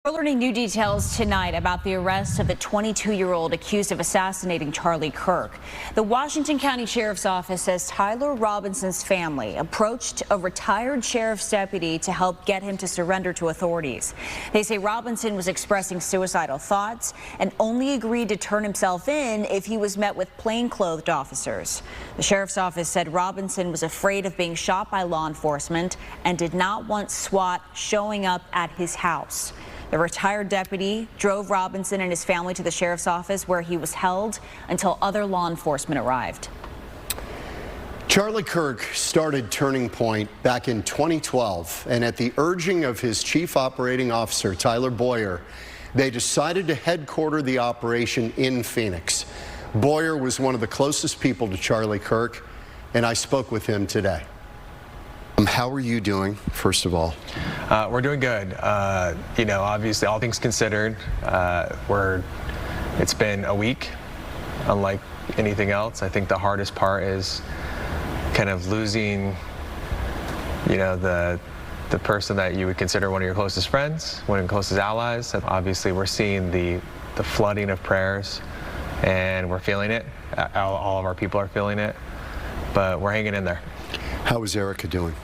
We're learning new details tonight about the arrest of the 22-year-old accused of assassinating Charlie Kirk. The Washington County Sheriff's Office says Tyler Robinson's family approached a retired sheriff's deputy to help get him to surrender to authorities. They say Robinson was expressing suicidal thoughts and only agreed to turn himself in if he was met with plainclothed officers. The Sheriff's Office said Robinson was afraid of being shot by law enforcement and did not want SWAT showing up at his house. The retired deputy drove Robinson and his family to the sheriff's office, where he was held until other law enforcement arrived. Charlie Kirk started Turning Point back in 2012, and at the urging of his chief operating officer, Tyler Bowyer, they decided to headquarter the operation in Phoenix. Bowyer was one of the closest people to Charlie Kirk, and I spoke with him today. How are you doing, first of all? We're doing good. You know, obviously, all things considered, it's been a week, unlike anything else. I think the hardest part is kind of losing, you know, the person that you would consider one of your closest friends, one of your closest allies. Obviously, we're seeing the flooding of prayers, and we're feeling it. All of our people are feeling it, but we're hanging in there. How is Erika doing?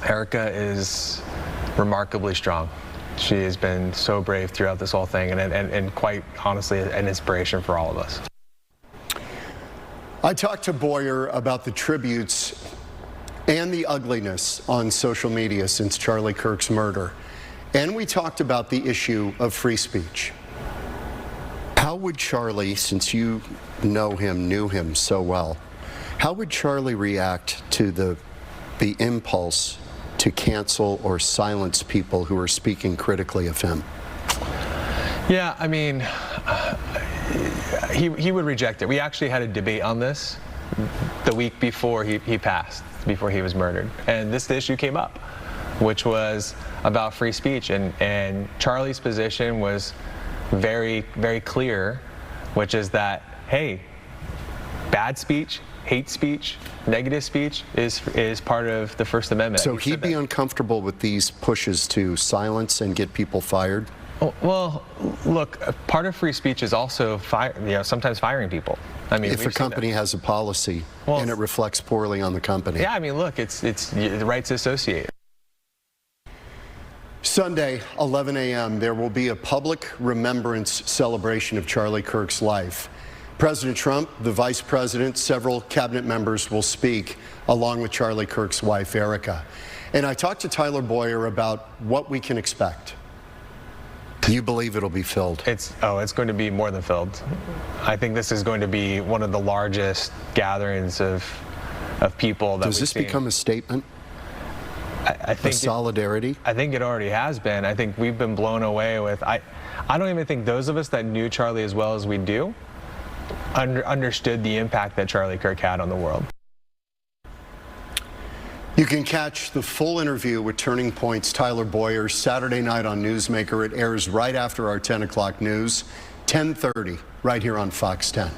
Erika is remarkably strong. She has been so brave throughout this whole thing, and quite honestly an inspiration for all of us. I talked to Bowyer about the tributes and the ugliness on social media since Charlie Kirk's murder, and we talked about the issue of free speech. How would Charlie, since you knew him so well, how would Charlie react to the impulse to cancel or silence people who are speaking critically of him? Yeah, I mean, he would reject it. We actually had a debate on this the week before he passed, before he was murdered. And this issue came up, which was about free speech. And Charlie's position was very, very clear, which is that, hey, bad speech, hate speech, negative speech is part of the First Amendment. So he'd be uncomfortable with these pushes to silence and get people fired? Well, look, part of free speech is also sometimes firing people. I mean, if a company has a policy and it reflects poorly on the company. Yeah, I mean, look, it's the right to associate. Sunday, 11 a.m., there will be a public remembrance celebration of Charlie Kirk's life. President Trump, the Vice President, several cabinet members will speak, along with Charlie Kirk's wife, Erika. And I talked to Tyler Bowyer about what we can expect. You believe it'll be filled? It's going to be more than filled. I think this is going to be one of the largest gatherings of people that Does this become a statement? I think solidarity? I think it already has been. I think we've been blown away with. I don't even think those of us that knew Charlie as well as we do understood the impact that Charlie Kirk had on the world. You can catch the full interview with Turning Point's Tyler Bowyer Saturday night on Newsmaker. It airs right after our 10 o'clock news, 10:30, right here on Fox 10.